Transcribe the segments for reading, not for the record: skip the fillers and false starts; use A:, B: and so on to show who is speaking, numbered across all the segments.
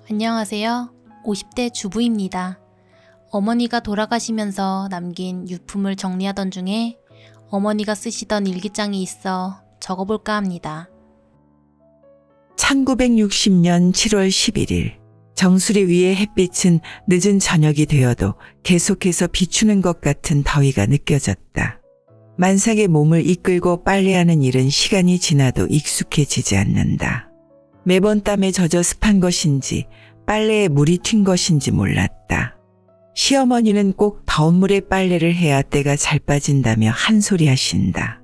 A: 안녕하세요. 50대 주부입니다. 어머니가 돌아가시면서 남긴 유품을 정리하던 중에 어머니가 쓰시던 일기장이 있어 적어볼까 합니다.
B: 1960년 7월 11일 정수리 위의 햇빛은 늦은 저녁이 되어도 계속해서 비추는 것 같은 더위가 느껴졌다. 만삭의 몸을 이끌고 빨래하는 일은 시간이 지나도 익숙해지지 않는다. 매번 땀에 젖어 습한 것인지 빨래에 물이 튄 것인지 몰랐다. 시어머니는 꼭 더운 물에 빨래를 해야 때가 잘 빠진다며 한 소리 하신다.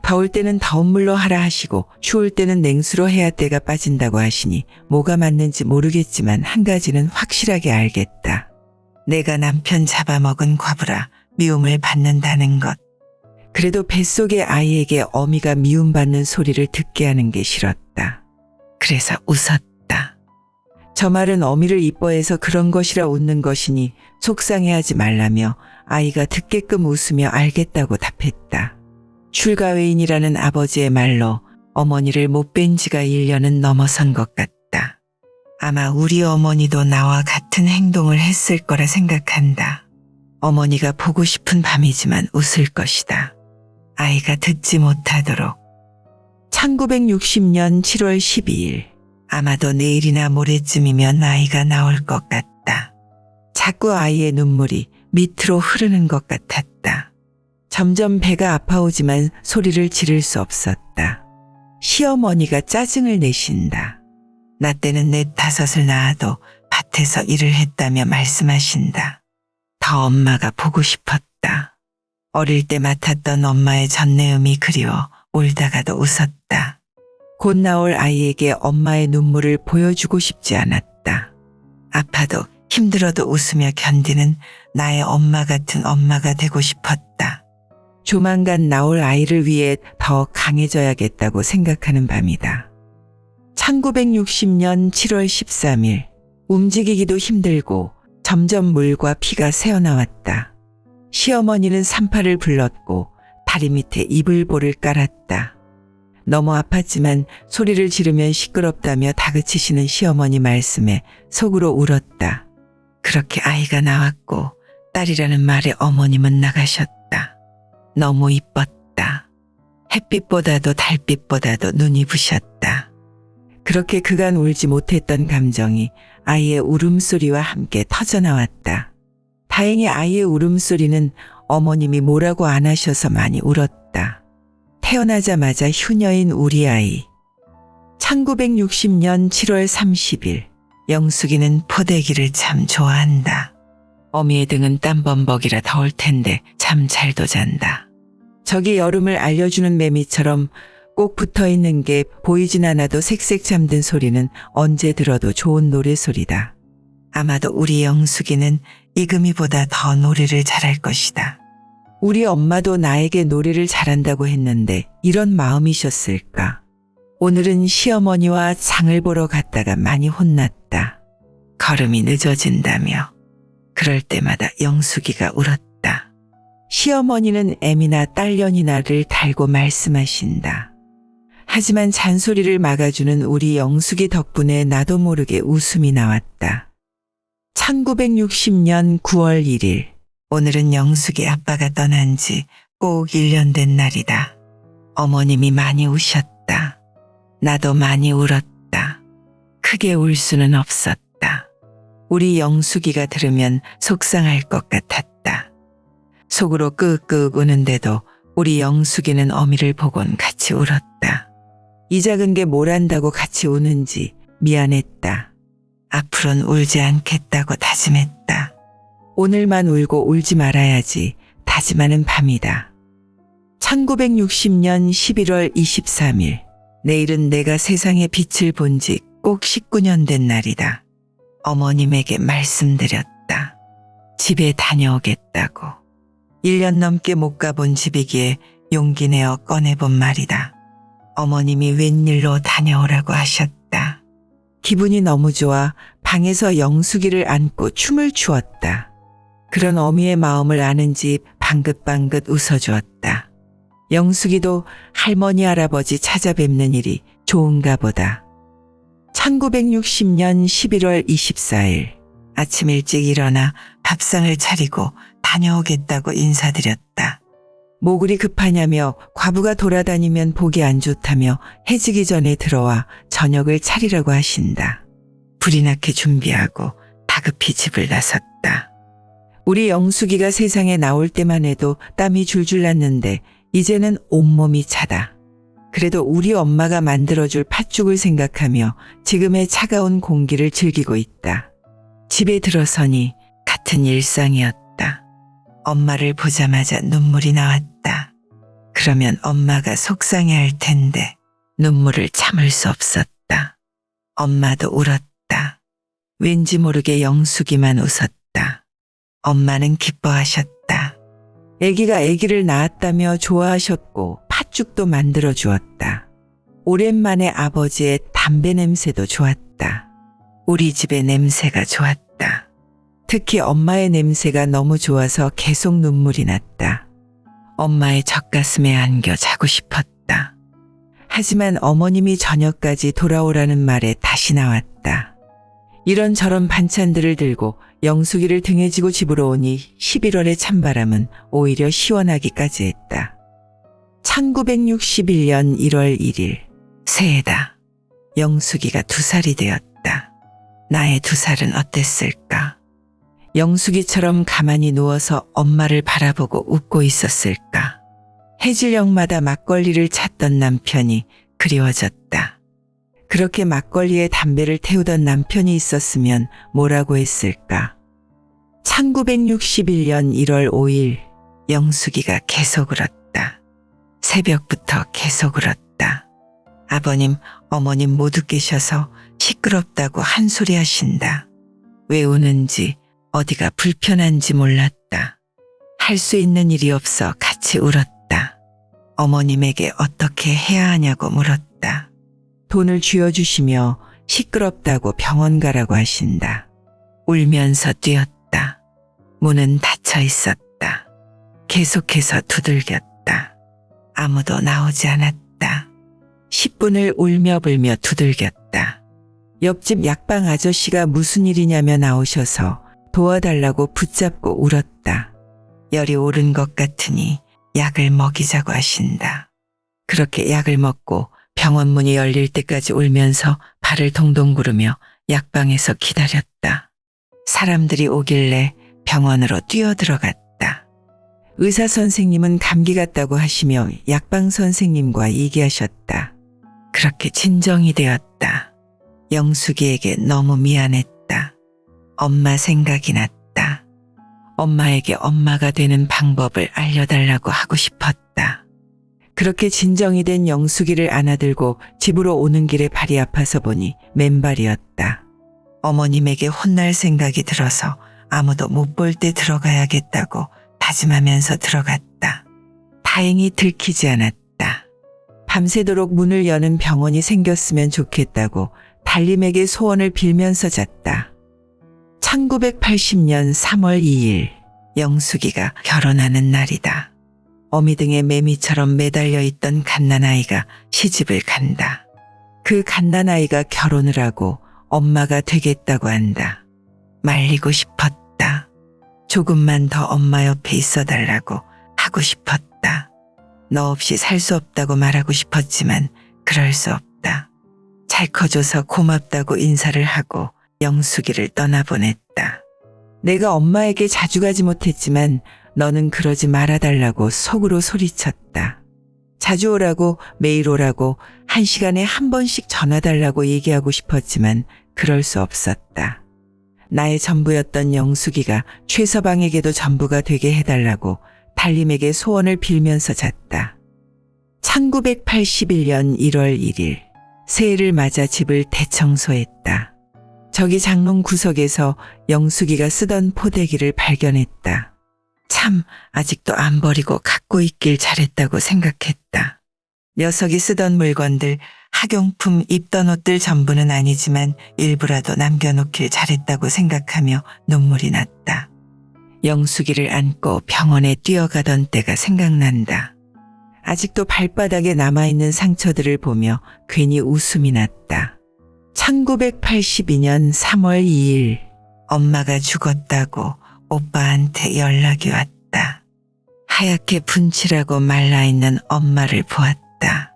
B: 더울 때는 더운 물로 하라 하시고 추울 때는 냉수로 해야 때가 빠진다고 하시니 뭐가 맞는지 모르겠지만 한 가지는 확실하게 알겠다. 내가 남편 잡아먹은 과부라 미움을 받는다는 것. 그래도 뱃속의 아이에게 어미가 미움받는 소리를 듣게 하는 게 싫었다. 그래서 웃었다. 저 말은 어미를 이뻐해서 그런 것이라 웃는 것이니 속상해하지 말라며 아이가 듣게끔 웃으며 알겠다고 답했다. 출가외인이라는 아버지의 말로 어머니를 못 뵌 지가 1년은 넘어선 것 같다. 아마 우리 어머니도 나와 같은 행동을 했을 거라 생각한다. 어머니가 보고 싶은 밤이지만 웃을 것이다. 아이가 듣지 못하도록. 1960년 7월 12일 아마도 내일이나 모레쯤이면 아이가 나올 것 같다. 자꾸 아이의 눈물이 밑으로 흐르는 것 같았다. 점점 배가 아파오지만 소리를 지를 수 없었다. 시어머니가 짜증을 내신다. 나 때는 4, 5을 낳아도 밭에서 일을 했다며 말씀하신다. 더 엄마가 보고 싶었다. 어릴 때 맡았던 엄마의 전내음이 그리워 울다가도 웃었다. 곧 나올 아이에게 엄마의 눈물을 보여주고 싶지 않았다. 아파도 힘들어도 웃으며 견디는 나의 엄마 같은 엄마가 되고 싶었다. 조만간 나올 아이를 위해 더 강해져야겠다고 생각하는 밤이다. 1960년 7월 13일 움직이기도 힘들고 점점 물과 피가 새어나왔다. 시어머니는 산파를 불렀고 다리 밑에 이불보를 깔았다. 너무 아팠지만 소리를 지르면 시끄럽다며 다그치시는 시어머니 말씀에 속으로 울었다. 그렇게 아이가 나왔고 딸이라는 말에 어머님은 나가셨다. 너무 이뻤다. 햇빛보다도 달빛보다도 눈이 부셨다. 그렇게 그간 울지 못했던 감정이 아이의 울음소리와 함께 터져나왔다. 다행히 아이의 울음소리는 어머님이 뭐라고 안 하셔서 많이 울었다. 태어나자마자 효녀인 우리 아이. 1960년 7월 30일 영숙이는 포대기를 참 좋아한다. 어미의 등은 땀범벅이라 더울 텐데 잠 잘도 잔다. 저기 여름을 알려주는 매미처럼 꼭 붙어있는 게 보이진 않아도 색색 잠든 소리는 언제 들어도 좋은 노래소리다. 아마도 우리 영숙이는 이금희보다 더 노래를 잘할 것이다. 우리 엄마도 나에게 노래를 잘한다고 했는데 이런 마음이셨을까? 오늘은 시어머니와 장을 보러 갔다가 많이 혼났다. 걸음이 늦어진다며. 그럴 때마다 영숙이가 울었다. 시어머니는 애미나 딸년이나를 달고 말씀하신다. 하지만 잔소리를 막아주는 우리 영숙이 덕분에 나도 모르게 웃음이 나왔다. 1960년 9월 1일 오늘은 영숙이 아빠가 떠난 지 꼭 1년 된 날이다. 어머님이 많이 우셨다. 나도 많이 울었다. 크게 울 수는 없었다. 우리 영숙이가 들으면 속상할 것 같았다. 속으로 끄끄 우는데도 우리 영숙이는 어미를 보곤 같이 울었다. 이 작은 게 뭘 안다고 같이 우는지 미안했다. 앞으로는 울지 않겠다고 다짐했다. 오늘만 울고 울지 말아야지 다짐하는 밤이다. 1960년 11월 23일 내일은 내가 세상에 빛을 본 지 꼭 19년 된 날이다. 어머님에게 말씀드렸다. 집에 다녀오겠다고. 1년 넘게 못 가본 집이기에 용기 내어 꺼내본 말이다. 어머님이 웬일로 다녀오라고 하셨다. 기분이 너무 좋아 방에서 영숙이를 안고 춤을 추었다. 그런 어미의 마음을 아는지 방긋방긋 웃어주었다. 영숙이도 할 할머니 할아버지 찾아뵙는 일이 좋은가 보다. 1960년 11월 24일 아침 일찍 일어나 밥상을 차리고 다녀오겠다고 인사드렸다. 뭐 그리 급하냐며 과부가 돌아다니면 보기 안 좋다며 해지기 전에 들어와 저녁을 차리라고 하신다. 불이 나게 준비하고 다급히 집을 나섰다. 우리 영숙이가 세상에 나올 때만 해도 땀이 줄줄 났는데 이제는 온몸이 차다. 그래도 우리 엄마가 만들어줄 팥죽을 생각하며 지금의 차가운 공기를 즐기고 있다. 집에 들어서니 같은 일상이었다. 엄마를 보자마자 눈물이 나왔다. 그러면 엄마가 속상해할 텐데 눈물을 참을 수 없었다. 엄마도 울었다. 왠지 모르게 영숙이만 웃었다. 엄마는 기뻐하셨다. 아기가 아기를 낳았다며 좋아하셨고 팥죽도 만들어 주었다. 오랜만에 아버지의 담배 냄새도 좋았다. 우리 집의 냄새가 좋았다. 특히 엄마의 냄새가 너무 좋아서 계속 눈물이 났다. 엄마의 젖가슴에 안겨 자고 싶었다. 하지만 어머님이 저녁까지 돌아오라는 말에 다시 나왔다. 이런저런 반찬들을 들고 영숙이를 등에 지고 집으로 오니 11월의 찬바람은 오히려 시원하기까지 했다. 1961년 1월 1일 새해다. 영숙이가 2살이 되었다. 나의 2살은 어땠을까? 영숙이처럼 가만히 누워서 엄마를 바라보고 웃고 있었을까? 해질녘마다 막걸리를 찾던 남편이 그리워졌다. 그렇게 막걸리에 담배를 태우던 남편이 있었으면 뭐라고 했을까? 1961년 1월 5일 영숙이가 계속 울었다. 새벽부터 계속 울었다. 아버님, 어머님 모두 계셔서 시끄럽다고 한 소리 하신다. 왜 우는지 어디가 불편한지 몰랐다. 할 수 있는 일이 없어 같이 울었다. 어머님에게 어떻게 해야 하냐고 물었다. 돈을 쥐어주시며 시끄럽다고 병원 가라고 하신다. 울면서 뛰었다. 문은 닫혀 있었다. 계속해서 두들겼다. 아무도 나오지 않았다. 10분을 울며 불며 두들겼다. 옆집 약방 아저씨가 무슨 일이냐며 나오셔서 도와달라고 붙잡고 울었다. 열이 오른 것 같으니 약을 먹이자고 하신다. 그렇게 약을 먹고 병원 문이 열릴 때까지 울면서 발을 동동 구르며 약방에서 기다렸다. 사람들이 오길래 병원으로 뛰어들어갔다. 의사 선생님은 감기 같다고 하시며 약방 선생님과 얘기하셨다. 그렇게 진정이 되었다. 영숙이에게 너무 미안했다. 엄마 생각이 났다. 엄마에게 엄마가 되는 방법을 알려달라고 하고 싶었다. 그렇게 진정이 된 영숙이를 안아들고 집으로 오는 길에 발이 아파서 보니 맨발이었다. 어머님에게 혼날 생각이 들어서 아무도 못 볼 때 들어가야겠다고 다짐하면서 들어갔다. 다행히 들키지 않았다. 밤새도록 문을 여는 병원이 생겼으면 좋겠다고 달님에게 소원을 빌면서 잤다. 1980년 3월 2일 영숙이가 결혼하는 날이다. 어미등에 매미처럼 매달려 있던 갓난아이가 시집을 간다. 그 갓난아이가 결혼을 하고 엄마가 되겠다고 한다. 말리고 싶었다. 조금만 더 엄마 옆에 있어달라고 하고 싶었다. 너 없이 살 수 없다고 말하고 싶었지만 그럴 수 없다. 잘 커줘서 고맙다고 인사를 하고 영숙이를 떠나보냈다. 내가 엄마에게 자주 가지 못했지만 너는 그러지 말아달라고 속으로 소리쳤다. 자주 오라고 매일 오라고 1시간에 한 번씩 전화달라고 얘기하고 싶었지만 그럴 수 없었다. 나의 전부였던 영숙이가 최서방에게도 전부가 되게 해달라고 달님에게 소원을 빌면서 잤다. 1981년 1월 1일 새해를 맞아 집을 대청소했다. 저기 장롱 구석에서 영숙이가 쓰던 포대기를 발견했다. 참 아직도 안 버리고 갖고 있길 잘했다고 생각했다. 녀석이 쓰던 물건들, 학용품, 입던 옷들 전부는 아니지만 일부라도 남겨놓길 잘했다고 생각하며 눈물이 났다. 영숙이를 안고 병원에 뛰어가던 때가 생각난다. 아직도 발바닥에 남아있는 상처들을 보며 괜히 웃음이 났다. 1982년 3월 2일 엄마가 죽었다고 오빠한테 연락이 왔다. 하얗게 분칠하고 말라있는 엄마를 보았다.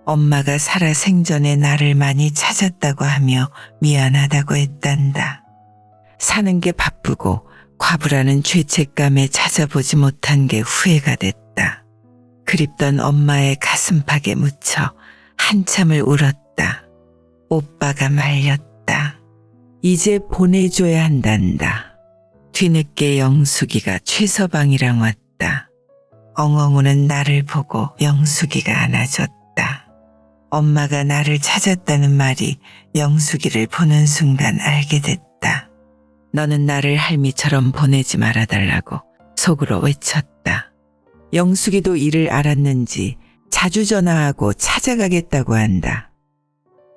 B: 엄마가 살아 생전에 나를 많이 찾았다고 하며 미안하다고 했단다. 사는 게 바쁘고 과부라는 죄책감에 찾아보지 못한 게 후회가 됐다. 그립던 엄마의 가슴팍에 묻혀 한참을 울었다. 오빠가 말렸다. 이제 보내줘야 한단다. 뒤늦게 영숙이가 최서방이랑 왔다. 엉엉 우는 나를 보고 영숙이가 안아줬다. 엄마가 나를 찾았다는 말이 영숙이를 보는 순간 알게 됐다. 너는 나를 할미처럼 보내지 말아달라고 속으로 외쳤다. 영숙이도 이를 알았는지 자주 전화하고 찾아가겠다고 한다.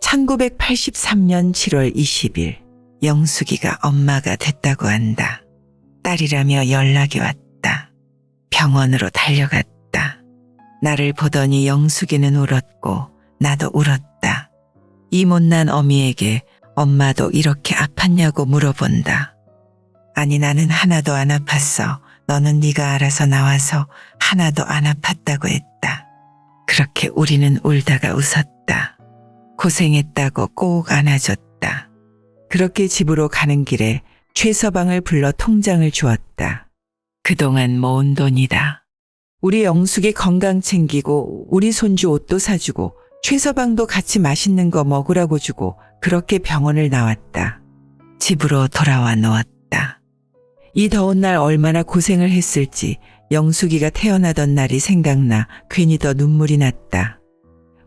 B: 1983년 7월 20일 영숙이가 엄마가 됐다고 한다. 딸이라며 연락이 왔다. 병원으로 달려갔다. 나를 보더니 영숙이는 울었고 나도 울었다. 이 못난 어미에게 엄마도 이렇게 아팠냐고 물어본다. 아니 나는 하나도 안 아팠어. 너는 네가 알아서 나와서 하나도 안 아팠다고 했다. 그렇게 우리는 울다가 웃었다. 고생했다고 꼭 안아줬다. 그렇게 집으로 가는 길에 최서방을 불러 통장을 주었다. 그동안 모은 돈이다. 우리 영숙이 건강 챙기고 우리 손주 옷도 사주고 최서방도 같이 맛있는 거 먹으라고 주고 그렇게 병원을 나왔다. 집으로 돌아와 누웠다. 이 더운 날 얼마나 고생을 했을지 영숙이가 태어나던 날이 생각나 괜히 더 눈물이 났다.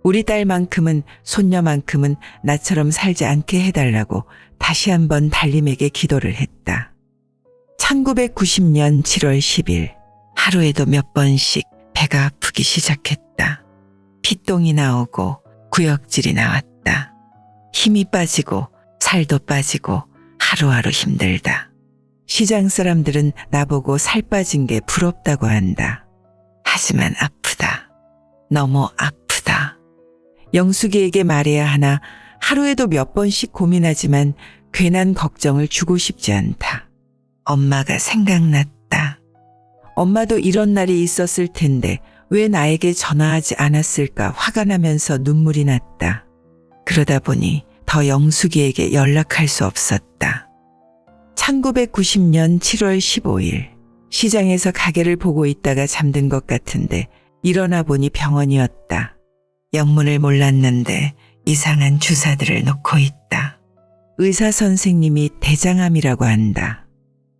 B: 우리 딸만큼은 손녀만큼은 나처럼 살지 않게 해달라고 다시 한번 달림에게 기도를 했다. 1990년 7월 10일 하루에도 몇 번씩 배가 아프기 시작했다. 피똥이 나오고 구역질이 나왔다. 힘이 빠지고 살도 빠지고 하루하루 힘들다. 시장 사람들은 나보고 살 빠진 게 부럽다고 한다. 하지만 아프다. 너무 아프다. 영숙이에게 말해야 하나 하루에도 몇 번씩 고민하지만 괜한 걱정을 주고 싶지 않다. 엄마가 생각났다. 엄마도 이런 날이 있었을 텐데 왜 나에게 전화하지 않았을까 화가 나면서 눈물이 났다. 그러다 보니 더 영숙이에게 연락할 수 없었다. 1990년 7월 15일 시장에서 가게를 보고 있다가 잠든 것 같은데 일어나 보니 병원이었다. 영문을 몰랐는데 이상한 주사들을 놓고 있다. 의사 선생님이 대장암이라고 한다.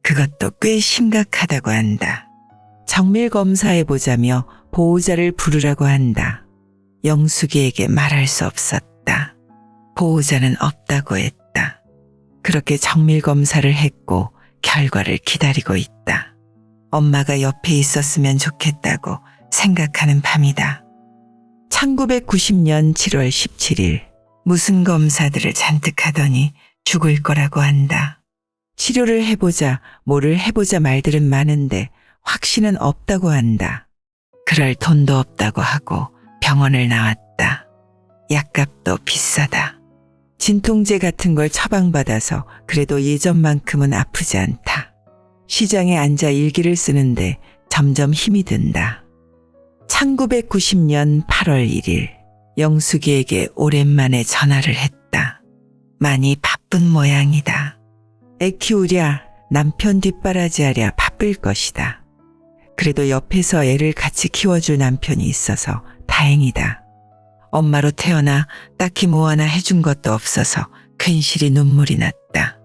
B: 그것도 꽤 심각하다고 한다. 정밀 검사해보자며 보호자를 부르라고 한다. 영숙이에게 말할 수 없었다. 보호자는 없다고 했다. 그렇게 정밀 검사를 했고 결과를 기다리고 있다. 엄마가 옆에 있었으면 좋겠다고 생각하는 밤이다. 1990년 7월 17일 무슨 검사들을 잔뜩 하더니 죽을 거라고 한다. 치료를 해보자 뭐를 해보자 말들은 많은데 확신은 없다고 한다. 그럴 돈도 없다고 하고 병원을 나왔다. 약값도 비싸다. 진통제 같은 걸 처방받아서 그래도 예전만큼은 아프지 않다. 시장에 앉아 일기를 쓰는데 점점 힘이 든다. 1990년 8월 1일 영숙이에게 오랜만에 전화를 했다. 많이 바쁜 모양이다. 애 키우랴 남편 뒷바라지하랴 바쁠 것이다. 그래도 옆에서 애를 같이 키워줄 남편이 있어서 다행이다. 엄마로 태어나 딱히 뭐 하나 해준 것도 없어서 괜시리 눈물이 났다.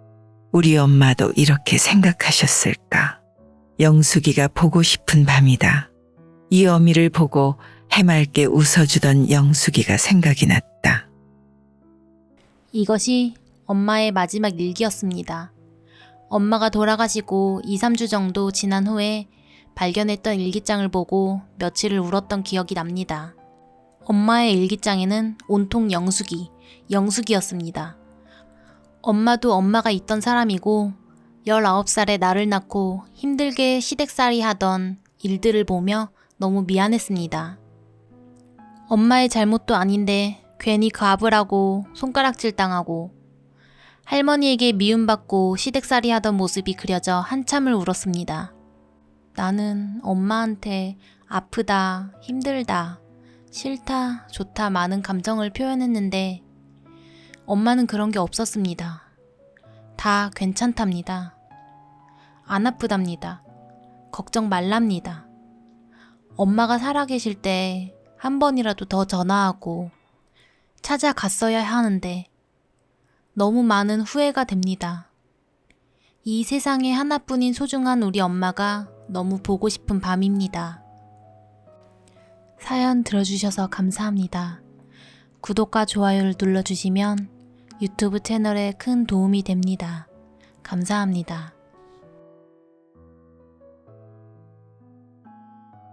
B: 우리 엄마도 이렇게 생각하셨을까? 영숙이가 보고 싶은 밤이다. 이 어미를 보고 해맑게 웃어주던 영숙이가 생각이 났다.
A: 이것이 엄마의 마지막 일기였습니다. 엄마가 돌아가시고 2, 3주 정도 지난 후에 발견했던 일기장을 보고 며칠을 울었던 기억이 납니다. 엄마의 일기장에는 온통 영숙이였습니다. 엄마도 엄마가 있던 사람이고 19살에 나를 낳고 힘들게 시댁살이 하던 일들을 보며 너무 미안했습니다. 엄마의 잘못도 아닌데 괜히 그 아부라고 손가락질 당하고 할머니에게 미움받고 시댁살이 하던 모습이 그려져 한참을 울었습니다. 나는 엄마한테 아프다, 힘들다, 싫다, 좋다 많은 감정을 표현했는데 엄마는 그런 게 없었습니다. 다 괜찮답니다. 안 아프답니다. 걱정 말랍니다. 엄마가 살아계실 때 한 번이라도 더 전화하고 찾아갔어야 하는데 너무 많은 후회가 됩니다. 이 세상에 하나뿐인 소중한 우리 엄마가 너무 보고 싶은 밤입니다. 사연 들어주셔서 감사합니다. 구독과 좋아요를 눌러주시면 유튜브 채널에 큰 도움이 됩니다. 감사합니다.